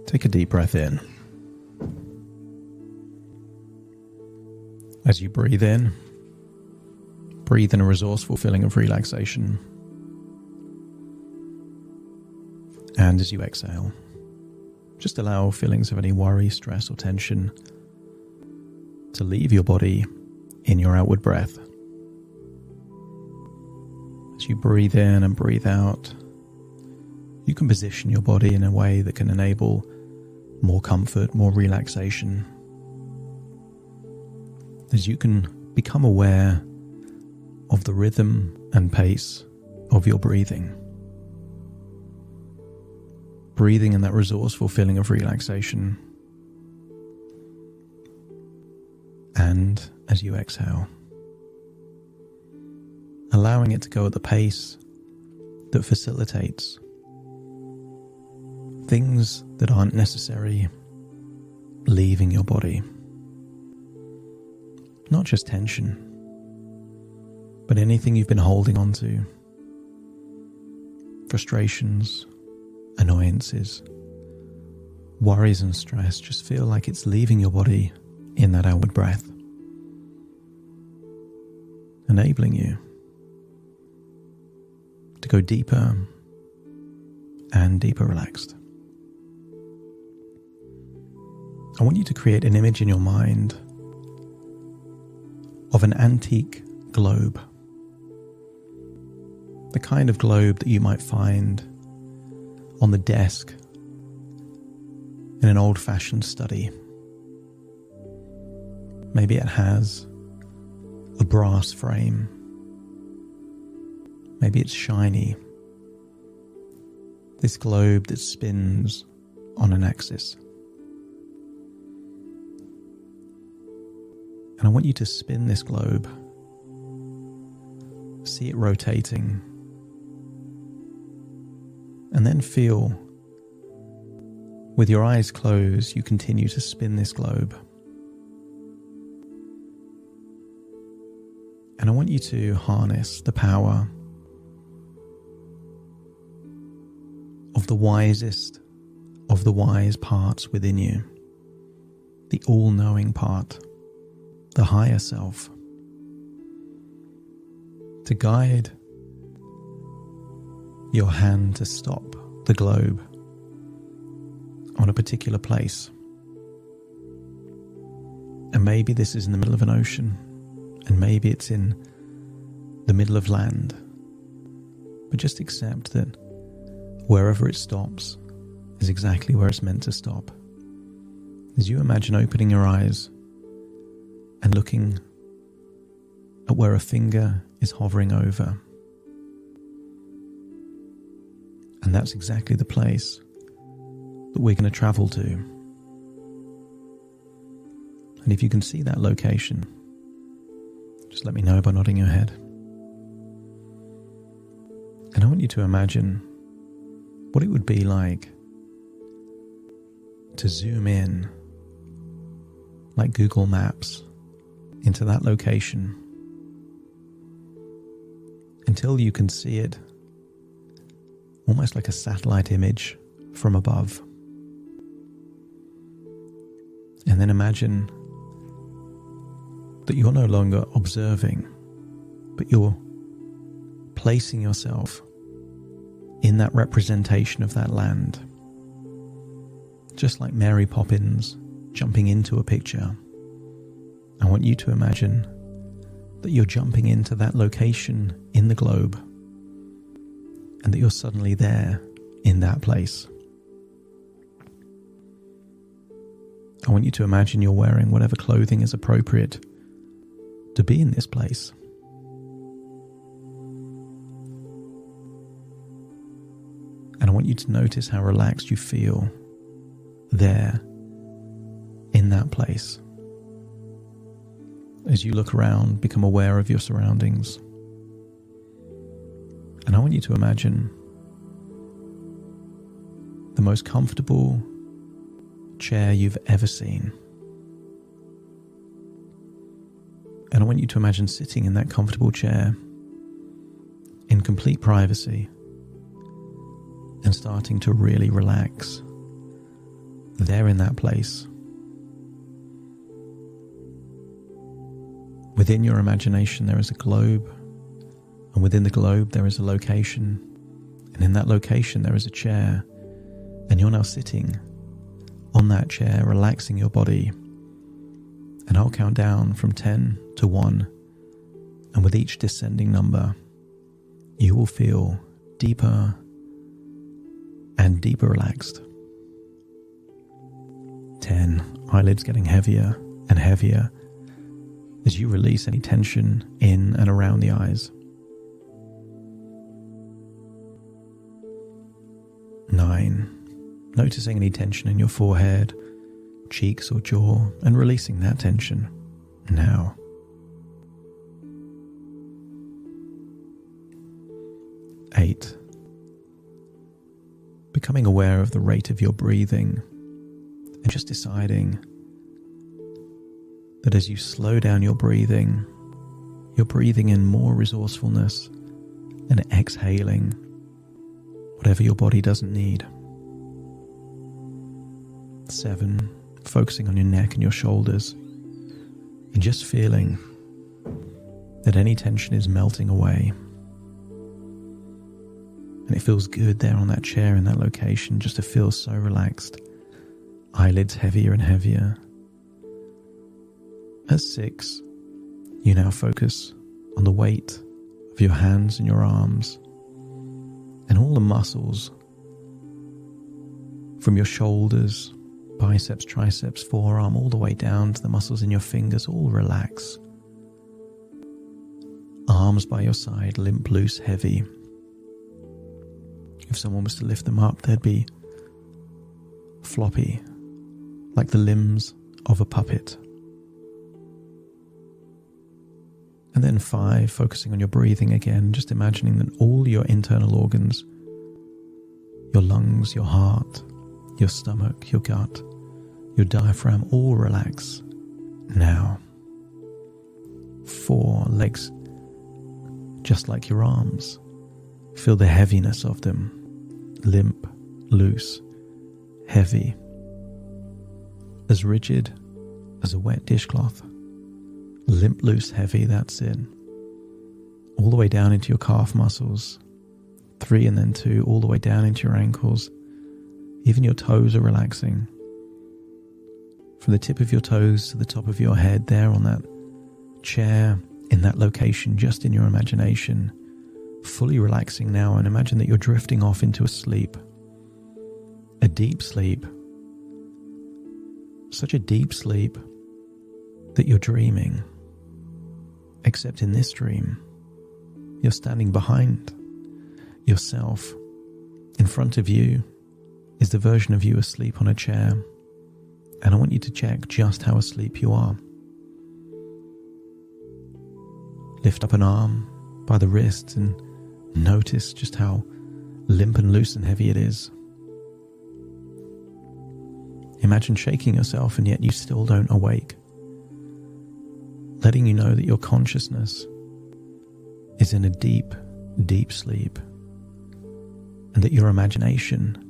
Take a deep breath in. As you breathe in a resourceful feeling of relaxation. And as you exhale, just allow feelings of any worry, stress, or tension to leave your body in your outward breath. As you breathe in and breathe out, you can position your body in a way that can enable more comfort, more relaxation. As you can become aware of the rhythm and pace of your breathing. Breathing in that resourceful feeling of relaxation. And as you exhale, allowing it to go at the pace that facilitates things that aren't necessary leaving your body. Not just tension, but anything you've been holding on to. Frustrations, annoyances, worries and stress just feel like it's leaving your body in that outward breath, enabling you to go deeper and deeper relaxed. I want you to create an image in your mind of an antique globe. The kind of globe that you might find on the desk in an old-fashioned study. Maybe it has a brass frame. Maybe it's shiny. This globe that spins on an axis. And I want you to spin this globe. See it rotating. And then feel, with your eyes closed, you continue to spin this globe. And I want you to harness the power of the wisest of the wise parts within you, the all-knowing part, the higher self, to guide your hand to stop the globe on a particular place. And maybe this is in the middle of an ocean, and maybe it's in the middle of land. But just accept that wherever it stops is exactly where it's meant to stop. As you imagine opening your eyes and looking at where a finger is hovering over. And that's exactly the place that we're going to travel to. And if you can see that location, just let me know by nodding your head. And I want you to imagine what it would be like to zoom in, like Google Maps, into that location until you can see it almost like a satellite image from above. And then imagine that you're no longer observing, but you're placing yourself in that representation of that land. Just like Mary Poppins jumping into a picture, I want you to imagine that you're jumping into that location in the globe and that you're suddenly there in that place. I want you to imagine you're wearing whatever clothing is appropriate to be in this place. And I want you to notice how relaxed you feel there in that place. As you look around, become aware of your surroundings. And I want you to imagine the most comfortable chair you've ever seen. And I want you to imagine sitting in that comfortable chair in complete privacy and starting to really relax there in that place. Within your imagination there is a globe, and within the globe there is a location, and in that location there is a chair, and you're now sitting on that chair, relaxing your body. And I'll count down from 10 to 1, and with each descending number, you will feel deeper and deeper relaxed. 10, eyelids getting heavier and heavier as you release any tension in and around the eyes. 9, noticing any tension in your forehead, cheeks or jaw, and releasing that tension now. 8, becoming aware of the rate of your breathing and just deciding that as you slow down your breathing, you're breathing in more resourcefulness and exhaling whatever your body doesn't need. 7, focusing on your neck and your shoulders and just feeling that any tension is melting away. And it feels good there on that chair in that location just to feel so relaxed. Eyelids heavier and heavier. At 6, you now focus on the weight of your hands and your arms and all the muscles from your shoulders, biceps, triceps, forearm, all the way down to the muscles in your fingers, all relax. Arms by your side, limp, loose, heavy. If someone was to lift them up, they'd be floppy, like the limbs of a puppet. And then 5, focusing on your breathing again, just imagining that all your internal organs, your lungs, your heart, your stomach, your gut, your diaphragm, all relax now. 4, legs just like your arms. Feel the heaviness of them. Limp, loose, heavy. As rigid as a wet dishcloth. Limp, loose, heavy, that's it. All the way down into your calf muscles. 3 and then 2, all the way down into your ankles. Even your toes are relaxing. From the tip of your toes to the top of your head there on that chair, in that location, just in your imagination. Fully relaxing now, and imagine that you're drifting off into a sleep. A deep sleep. Such a deep sleep that you're dreaming. Except in this dream, you're standing behind yourself. In front of you is the version of you asleep on a chair. And I want you to check just how asleep you are. Lift up an arm by the wrist and notice just how limp and loose and heavy it is. Imagine shaking yourself and yet you still don't awake. Letting you know that your consciousness is in a deep, deep sleep. And that your imagination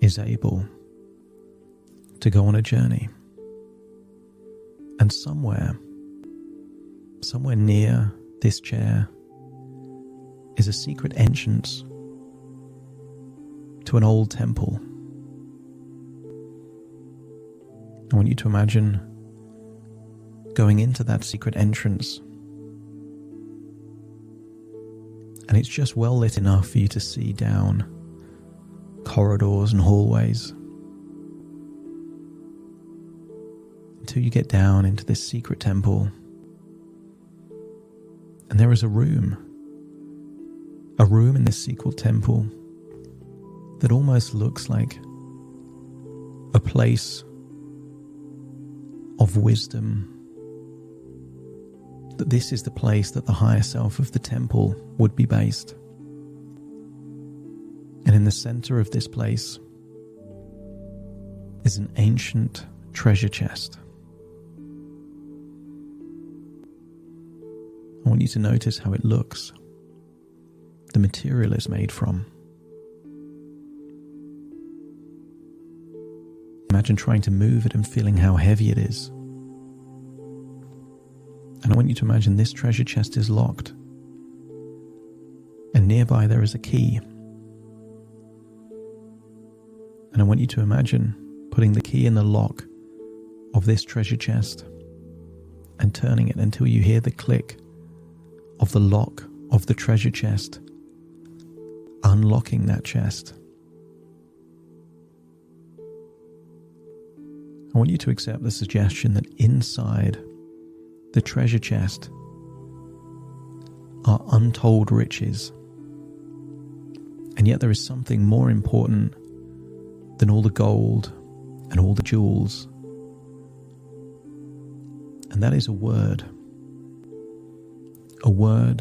is able to go on a journey. And somewhere near this chair is a secret entrance to an old temple. I want you to imagine going into that secret entrance, and it's just well lit enough for you to see down corridors and hallways until you get down into this secret temple. And there is a room in this secret temple that almost looks like a place of wisdom. That this is the place that the higher self of the temple would be based. And in the center of this place is an ancient treasure chest. I want you to notice how it looks, the material it's made from. Imagine trying to move it and feeling how heavy it is. And I want you to imagine this treasure chest is locked. And nearby there is a key. And I want you to imagine putting the key in the lock of this treasure chest and turning it until you hear the click of the lock of the treasure chest, unlocking that chest. I want you to accept the suggestion that inside the treasure chest are untold riches. And yet there is something more important than all the gold and all the jewels. And that is a word. A word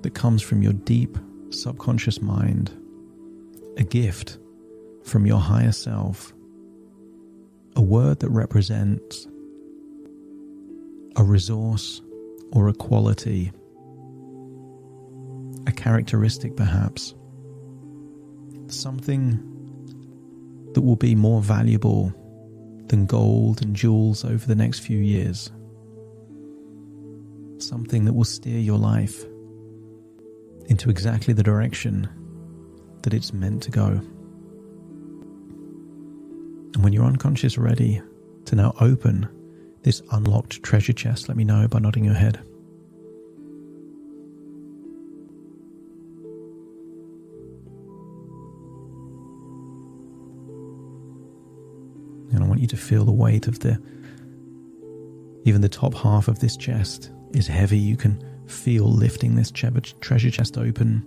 that comes from your deep subconscious mind. A gift from your higher self. A word that represents a resource or a quality, a characteristic perhaps, something that will be more valuable than gold and jewels over the next few years, something that will steer your life into exactly the direction that it's meant to go. And when your unconscious ready to now open this unlocked treasure chest, let me know by nodding your head. And I want you to feel the weight of even the top half of this chest is heavy. You can feel lifting this treasure chest open.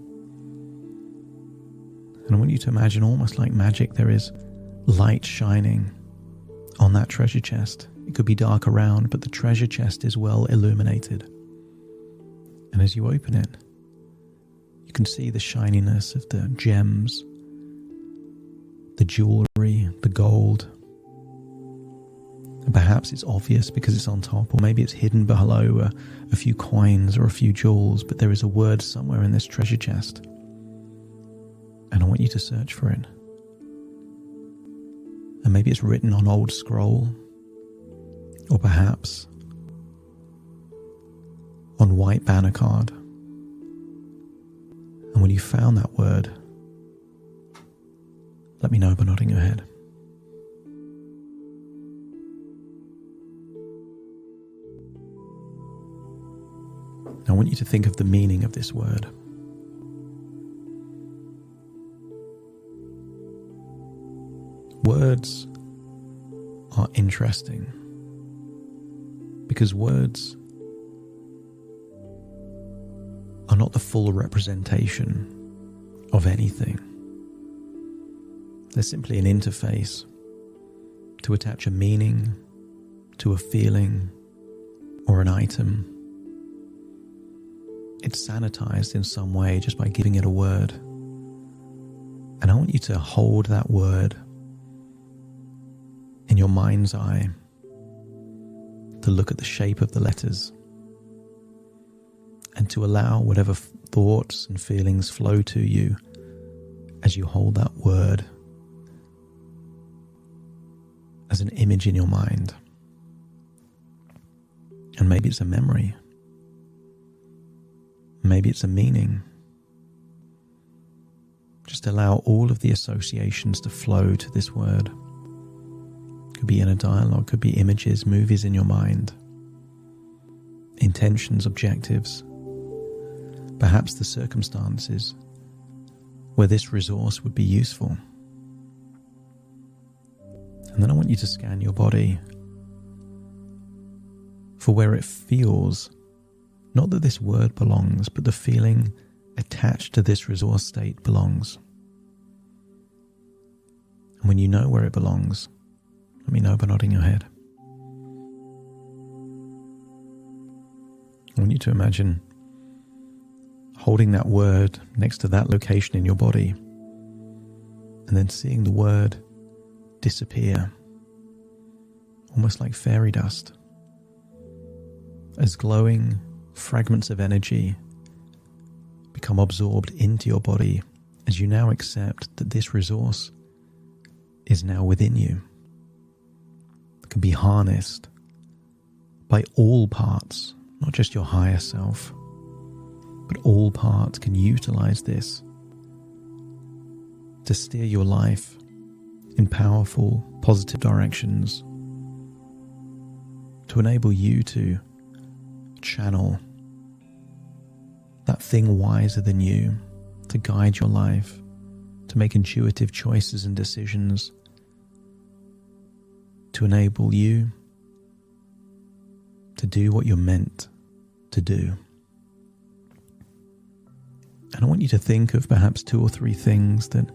And I want you to imagine, almost like magic, there is light shining on that treasure chest. It could be dark around, but the treasure chest is well illuminated. And as you open it, you can see the shininess of the gems, the jewelry, the gold. And perhaps it's obvious because it's on top, or maybe it's hidden below a few coins or a few jewels, but there is a word somewhere in this treasure chest. And I want you to search for it. And maybe it's written on old scroll, or perhaps on white banner card. And when you found that word, let me know by nodding your head. Now I want you to think of the meaning of this word. Words are interesting because words are not the full representation of anything. They're simply an interface to attach a meaning to a feeling or an item. It's sanitized in some way just by giving it a word. And I want you to hold that word in your mind's eye, to look at the shape of the letters, and to allow whatever thoughts and feelings flow to you as you hold that word as an image in your mind. And maybe it's a memory. Maybe it's a meaning. Just allow all of the associations to flow to this word. Could be inner dialogue, could be images, movies in your mind, intentions, objectives, perhaps the circumstances where this resource would be useful. And then I want you to scan your body for where it feels, not that this word belongs, but the feeling attached to this resource state belongs. And when you know where it belongs, let me know by nodding your head. I want you to imagine holding that word next to that location in your body, and then seeing the word disappear, almost like fairy dust, as glowing fragments of energy become absorbed into your body as you now accept that this resource is now within you, that can be harnessed by all parts, not just your higher self, but all parts can utilize this to steer your life in powerful, positive directions, to enable you to channel that thing wiser than you, to guide your life, to make intuitive choices and decisions, to enable you to do what you're meant to do. And I want you to think of perhaps 2 or 3 things that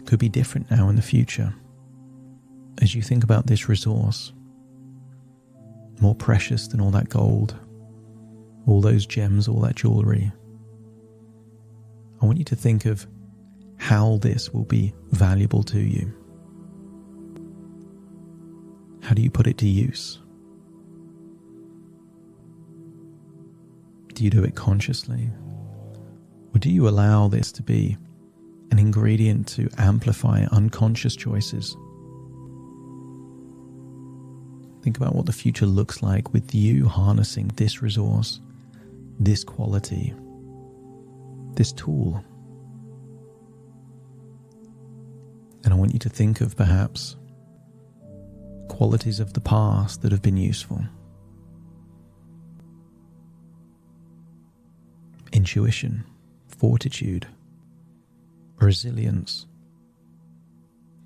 could be different now in the future as you think about this resource, more precious than all that gold, all those gems, all that jewelry. I want you to think of how this will be valuable to you. How do you put it to use? Do you do it consciously? Or do you allow this to be an ingredient to amplify unconscious choices? Think about what the future looks like with you harnessing this resource, this quality, this tool. And I want you to think of perhaps qualities of the past that have been useful. Intuition, fortitude, resilience.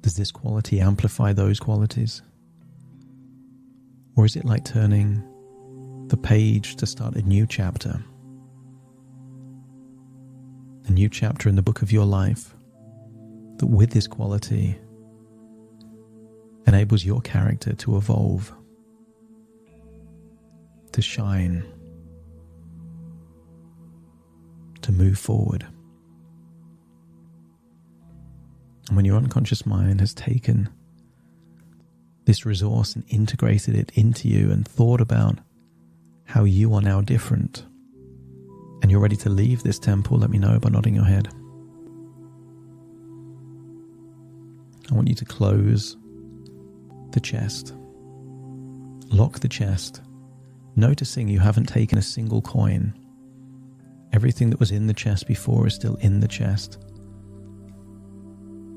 Does this quality amplify those qualities? Or is it like turning the page to start a new chapter? A new chapter in the book of your life that with this quality enables your character to evolve, to shine, to move forward. And when your unconscious mind has taken this resource and integrated it into you and thought about how you are now different, and you're ready to leave this temple, let me know by nodding your head. I want you to close the chest, lock the chest, noticing you haven't taken a single coin. Everything that was in the chest before is still in the chest,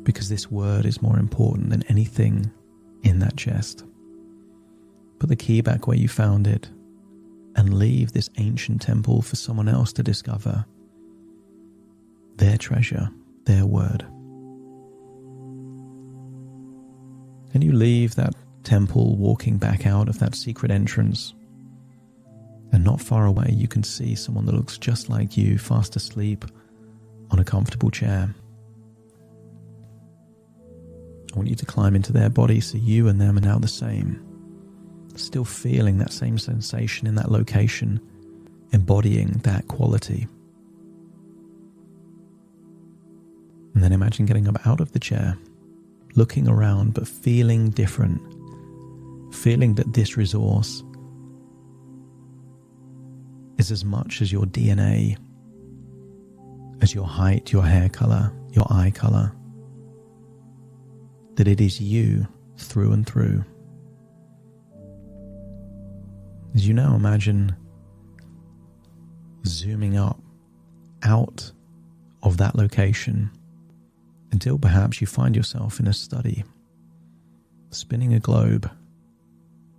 because this word is more important than anything in that chest. Put the key back where you found it and leave this ancient temple for someone else to discover their treasure, their word. And you leave that temple walking back out of that secret entrance, and not far away you can see someone that looks just like you, fast asleep on a comfortable chair. I want you to climb into their body so you and them are now the same, still feeling that same sensation in that location, embodying that quality. And then imagine getting up out of the chair, looking around but feeling different, feeling that this resource is as much as your DNA, as your height, your hair color, your eye color, that it is you through and through. As you now imagine zooming up out of that location until perhaps you find yourself in a study, spinning a globe,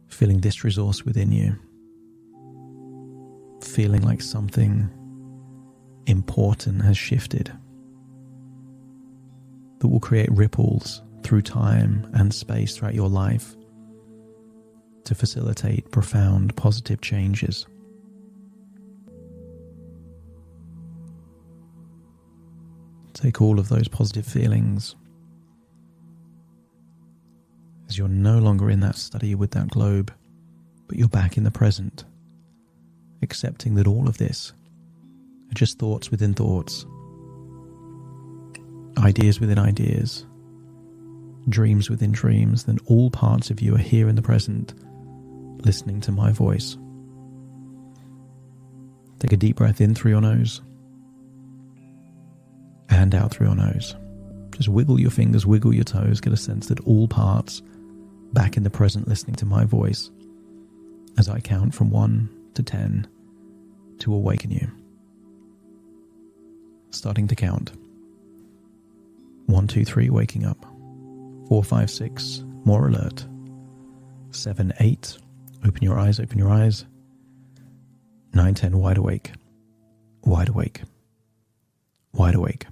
feeling this resource within you, feeling like something important has shifted that will create ripples through time and space throughout your life to facilitate profound positive changes. Take all of those positive feelings as you're no longer in that study with that globe, but you're back in the present, accepting that all of this are just thoughts within thoughts, ideas within ideas, dreams within dreams. Then all parts of you are here in the present, listening to my voice. Take a deep breath in through your nose and out through your nose. Just wiggle your fingers, wiggle your toes, get a sense that all parts back in the present, listening to my voice as I count from 1 to 10 to awaken you. Starting to count. 1, 2, 3, waking up. 4, 5, 6, more alert. 7, 8, open your eyes, open your eyes. 9, 10, wide awake, wide awake, wide awake.